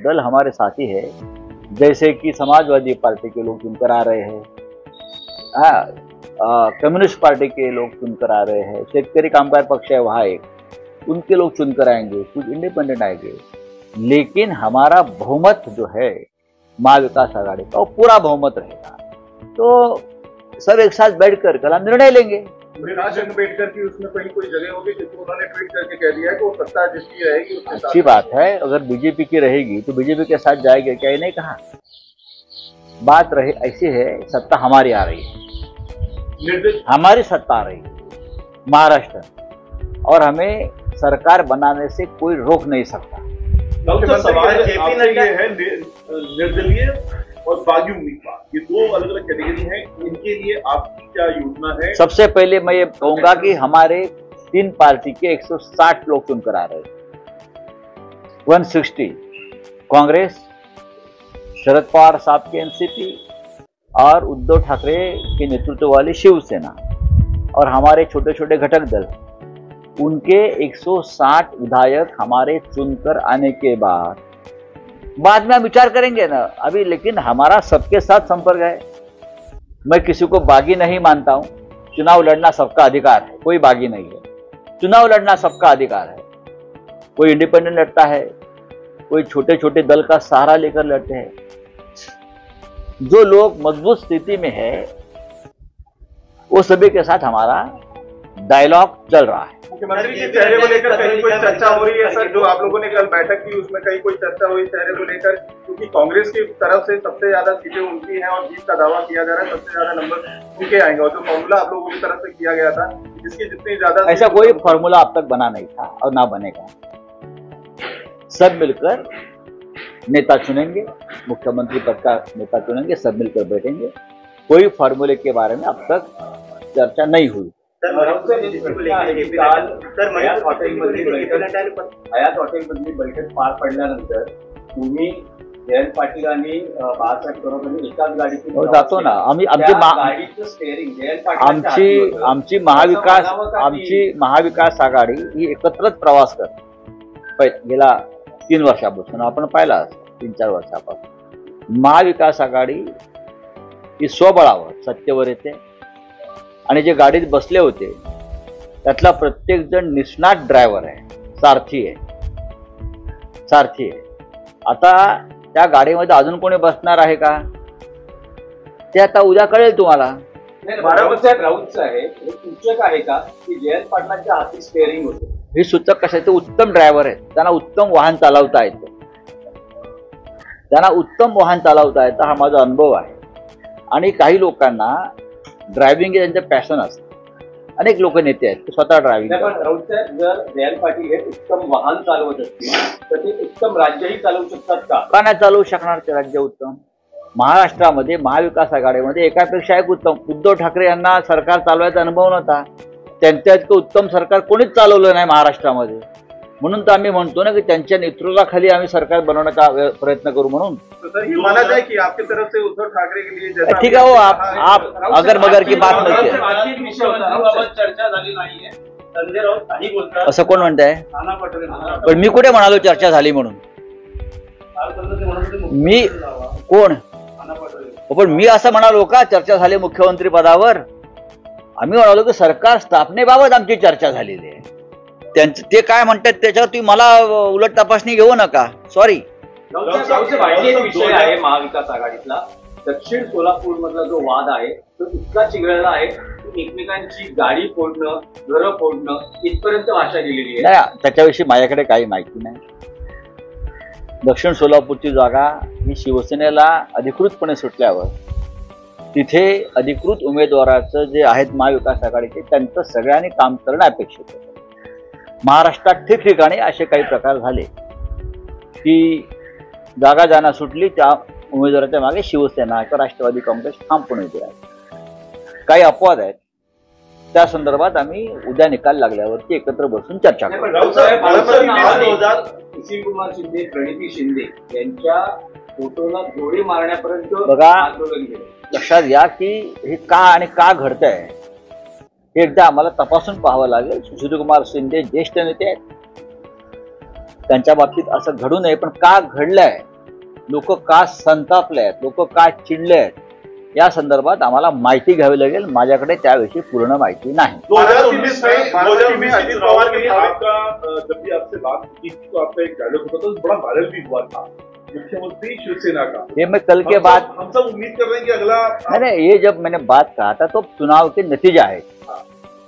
दल हमारे साथी है, जैसे कि समाजवादी पार्टी के लोग चुनकर आ रहे हैं, कम्युनिस्ट पार्टी के लोग चुनकर आ रहे हैं, शेतकरी कामगार पक्ष है वहाँ एक, उनके लोग चुनकर आएंगे, कुछ इंडिपेंडेंट आएंगे, लेकिन हमारा बहुमत जो है महाविकास आघाड़ी का वो पूरा बहुमत रहेगा। तो सब एक साथ बैठकर कल हम निर्णय लेंगे। प्रकाश अम्बेडकर की उसमें कहीं कोई जगह होगी जिसको उन्होंने ट्वीट करके कह दिया है कि वो सत्ता जिसकी रहेगी उसके साथ। अच्छी बात है, अगर बीजेपी की रहेगी तो बीजेपी के साथ जाएगी, क्या ये नहीं कहा। बात रहे ऐसी है, सत्ता हमारी आ रही है, हमारी सत्ता आ रही है महाराष्ट्र, और हमें सरकार बनाने से कोई रोक नहीं सकता। सवाल जेपी नड्डा है निर्दलीय और बागी उम्मीदवार, ये दो अलग अलग कैटेगरी हैं, इनके लिए आपकी क्या योजना है? सबसे पहले मैं ये कहूंगा कि हमारे 3 पार्टी के 160 लोग चुनकर आ रहे हैं। 160 कांग्रेस, शरद पवार साहब की एनसीपी और उद्धव ठाकरे के नेतृत्व वाली शिवसेना, और हमारे छोटे छोटे घटक दल, उनके 160 विधायक हमारे चुनकर आने के बाद में हम विचार करेंगे ना अभी। लेकिन हमारा सबके साथ संपर्क है, मैं किसी को बागी नहीं मानता हूं। चुनाव लड़ना सबका अधिकार है, कोई बागी नहीं है, चुनाव लड़ना सबका अधिकार है। कोई इंडिपेंडेंट लड़ता है, कोई छोटे छोटे दल का सहारा लेकर लड़ते हैं। जो लोग मजबूत स्थिति में है वो सभी के साथ हमारा डायलॉग चल रहा है। मुख्यमंत्री के चेहरे को लेकर कहीं कोई चर्चा हो रही है सर? जो आप लोगों ने कल बैठक की उसमें कहीं कोई चर्चा हुई चेहरे को लेकर? क्योंकि कांग्रेस की तरफ से सबसे ज्यादा सीटें उनकी हैं और जीत का दावा किया जा रहा है, सबसे ज्यादा नंबर उनके आएंगे, और जो फॉर्मूला आप लोगों की तरफ से किया गया था जिसकी जितनी ज्यादा, ऐसा कोई फॉर्मूला अब तक बना नहीं था और ना बनेगा। सब मिलकर नेता चुनेंगे, मुख्यमंत्री पद का नेता चुनेंगे, सब मिलकर बैठेंगे। कोई फॉर्मूले के बारे में अब तक चर्चा नहीं हुई। हयात हॉटेलमधली बैठक पार पडल्यानंतर तुम्ही जयंत पाटील आणि बाळासाहेब थोरात एकाच गाडीतून जातो ना आम्ही। आमची महाविकास आघाडी ही एकत्रच प्रवास करते गेल्या 3 वर्षापासून, आपण पाहिला 3-4 वर्षापासून। महाविकास आघाडी ही स्वबळावर सत्तेवर येते, आणि जे गाडीत बसले होते त्यातला प्रत्येक जण निष्णात ड्रायव्हर आहे, सारथी आहे। आता त्या गाडीमध्ये अजून कोणी बसणार आहे का ते आता उद्या कळेल तुम्हाला। राऊतचं आहे हे सूचक आहे का की जयंत पाटलांच्या हाती स्टेअरिंग होते? हे सूचक कसं आहे, ते उत्तम ड्रायव्हर आहेत, त्यांना उत्तम वाहन चालवता येतं, हा माझा अनुभव आहे। आणि काही लोकांना ड्रायव्हिंग हे त्यांचं पॅशन असतं, अनेक लोक नेते आहेत स्वतः ड्रायव्हिंग। जर जयंत पाटील हे उत्तम वाहन चालवत असतील तर ते उत्तम राज्यही चालवू शकतात का नाही चालवू शकणार ते राज्य उत्तम? महाराष्ट्रामध्ये महाविकास आघाडीमध्ये एकापेक्षा एक उत्तम, उद्धव ठाकरे यांना सरकार चालवायचा अनुभव नव्हता, त्यांच्या इतकं उत्तम सरकार कोणीच चालवलं नाही महाराष्ट्रामध्ये, म्हणून तर आम्ही म्हणतो ना की त्यांच्या नेतृत्वाखाली आम्ही सरकार बनवण्याचा प्रयत्न करू म्हणून। माना जाए कि आपकी तरफ से उद्धव ठाकरे के लिए जैसा ठीक है, वो आप अगर मगर की बात नव्हती, चर्चा झाली नाहीये संजय राऊत काही बोलतात असं कोण म्हणताय? पण मी कुठे म्हणालो चर्चा झाली म्हणून? मी कोण? पण मी असं म्हणालो का चर्चा झाली मुख्यमंत्री पदावर? आम्ही म्हणालो की सरकार स्थापनेबाबत आमची चर्चा झालेली आहे, त्यांचं ते काय म्हणतात त्याच्यावर तुम्ही मला उलट तपासणी घेऊ नका, सॉरी। विषय आहे महाविकास आघाडीतला दक्षिण सोलापूर मधला जो वाद आहे तो इतका चिघळला आहे की एकमेकांची गाडी फोडणं, घरं फोडणं इथपर्यंत भाषा गेलेली आहे। त्याच्याविषयी माझ्याकडे काही माहिती नाही। दक्षिण सोलापूरची जागा ही शिवसेनेला अधिकृतपणे सुटल्यावर तिथे अधिकृत उमेदवाराचं जे आहेत महाविकास आघाडीचे त्यांचं सगळ्यांनी काम करणं अपेक्षित आहे। महाराष्ट्रात ठिकठिकाणी असे काही प्रकार झाले की जागा ज्यांना सुटली त्या उमेदवाराच्या मागे शिवसेना किंवा राष्ट्रवादी काँग्रेस ठामपणे उभे आहेत। काही अपवाद आहेत, त्या संदर्भात आम्ही उद्या निकाल लागल्यावरती एकत्र बसून चर्चा करू। सुशील कुमार शिंदे, प्रणिती शिंदे यांच्या फोटोला गोळी मारण्यापर्यंत बघा, लक्षात घ्या की हे का आणि का घडतंय हे एकदा आम्हाला तपासून पाहावं लागेल। सुशील कुमार शिंदे ज्येष्ठ नेते आहेत, त्यांच्या बाबतीत असं घडू नये, पण का घडलंय लोक का संतापले आहेत, लोक का चिडले आहेत, या संदर्भात आम्हाला माहिती घ्यावी लागेल. माझ्याकडे त्याविषयी पूर्ण माहिती नाही. 2019 में अजित पवार के आपका जब भी आपसे बात की थी तो आपका एक डायलॉग होता था, बड़ा वायरल भी हुआ था, मुख्यमंत्री शिवसेना का. ये मैं कल के बाद हम सब उम्मीद कर रहे हैं कि अगला नहीं, ये जब मैंने बात कहा था तो चुनाव के नतीजा है.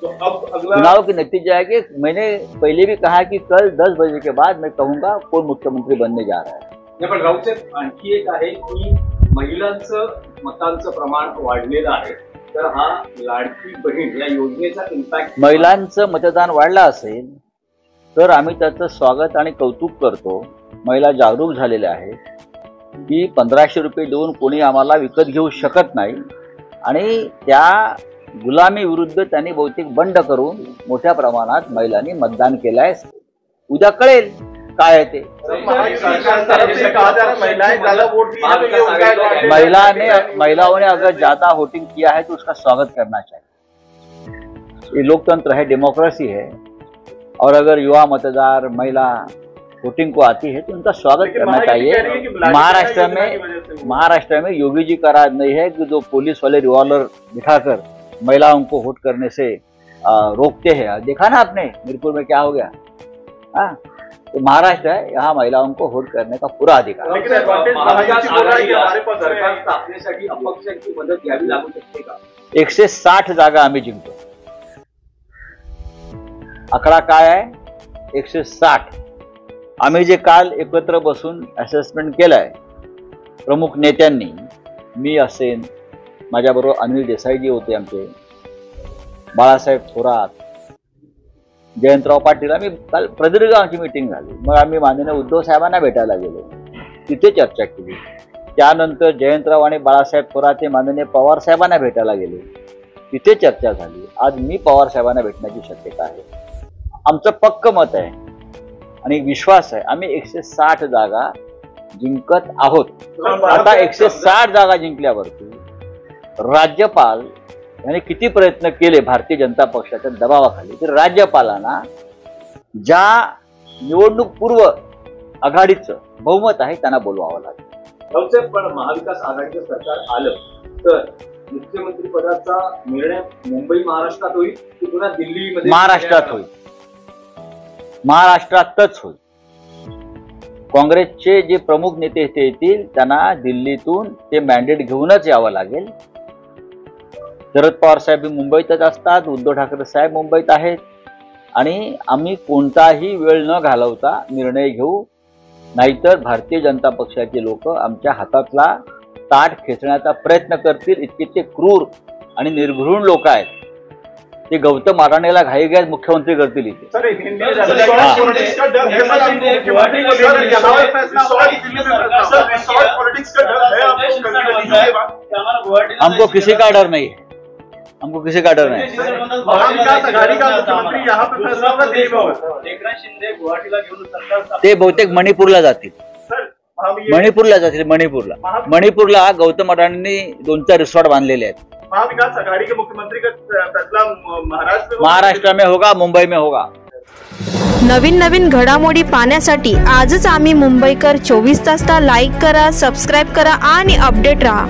तो अब अगला चुनाव के नतीजा है कि मैंने पहले भी कहा कि कल 10 बजे के बाद मैं कहूंगा कौन मुख्यमंत्री बनने जा रहा है. नाही, पण राऊत साहेब आणखी एक आहे की महिलांचं मतांचं प्रमाण वाढलेलं आहे, तर हा लाडकी बहीण या योजनेचा इम्पॅक्ट महिलांचं मतदान वाढलं असेल तर आम्ही त्याचं स्वागत आणि कौतुक करतो. महिला जागरूक झालेल्या आहेत की 1500 रुपये देऊन कोणी आम्हाला विकत घेऊ शकत नाही आणि त्या गुलामी विरुद्ध त्यांनी बहुतेक बंड करून मोठ्या प्रमाणात महिलांनी मतदान केलं आहे. उद्या कळेल काय आहे ते. महिलाओं ने अगर ज्यादा वोटिंग किया है तो उसका स्वागत करना चाहिए. ये लोकतंत्र है, डेमोक्रेसी है, और अगर युवा मतदार महिला वोटिंग को आती है तो उनका स्वागत करना चाहिए. महाराष्ट्र में योगी जी का राज नहीं है कि जो पुलिस वाले रिवॉल्वर दिखाकर महिलाओं को वोट करने से रोकते हैं. देखा ना आपने मिरपुर में क्या हो गया. हाँ, तो महाराष्ट्र है, यहाँ महिलाओं को वोट करने का पूरा अधिकार. सरकार स्थापनेसाठी अपक्षांची मदत घ्यावी लागू शकते का? 160 जागा आम्ही जिंकतो. आकडा काय आहे? 160. आम्ही जे काल एकत्र बसून असेसमेंट केलंय प्रमुख नेत्यांनी, मी असेन, माझ्याबरोबर अनिल देसाईजी होते, आमचे बाळासाहेब थोरात, जयंतराव पाटील, आम्ही काल प्रदीर्घ आमची मीटिंग झाली. मग आम्ही माननीय उद्धव साहेबांना भेटायला गेलो, तिथे चर्चा केली. त्यानंतर जयंतराव आणि बाळासाहेब थोरात हे माननीय पवार साहेबांना भेटायला गेले, तिथे चर्चा झाली. आज मी पवार साहेबांना भेटण्याची शक्यता आहे. आमचं पक्क मत आहे आणि विश्वास आहे, आम्ही 160 जागा जिंकत आहोत. आता 160 जागा जिंकल्यावरती राज्यपाल यांनी किती प्रयत्न केले भारतीय जनता पक्षाच्या दबावाखाली, तर राज्यपालांना ज्या निवडणूक पूर्व आघाडीचं बहुमत आहे त्यांना बोलवावं लागेल. राऊत साहेब, पण महाविकास आघाडीचं सरकार आलं तर मुख्यमंत्री पदाचा निर्णय मुंबई महाराष्ट्रात होईल की पुन्हा दिल्लीमध्ये? महाराष्ट्रात होईल, महाराष्ट्रातच होईल. काँग्रेसचे जे प्रमुख नेते येतील त्यांना दिल्लीतून ते मॅन्डेट घेऊनच यावं लागेल. शरद पवार साहेब मुंबईतच असतात, उद्धव ठाकरे साहेब मुंबईत आहेत आणि आम्ही कोणताही वेळ न घालवता निर्णय घेऊ, नाहीतर भारतीय जनता पक्षाचे लोक आमच्या हातातला ताट खेचण्याचा प्रयत्न करतील. इतके ते क्रूर आणि निर्घृण लोक आहेत. ते गौतम अडाणीला घाईघाईत मुख्यमंत्री करतील इथे. हमको किसी का डर नहीं है, हमको किसी का डर नहीं. ते बहुतेक मणिपूरला जातील. मणिपूरला गौतम अडाणींनी 2-4 रिसॉर्ट बांधलेले आहेत. महाविकास आघाड़ी के मुख्यमंत्री का फैसला महाराष्ट्र में होगा, मुंबई में होगा. नवीन नवीन घडामोडी पाहण्यासाठी आजच आम्ही मुंबईकर 24 तासला लाईक करा, सबस्क्राईब करा आणि अपडेट रहा.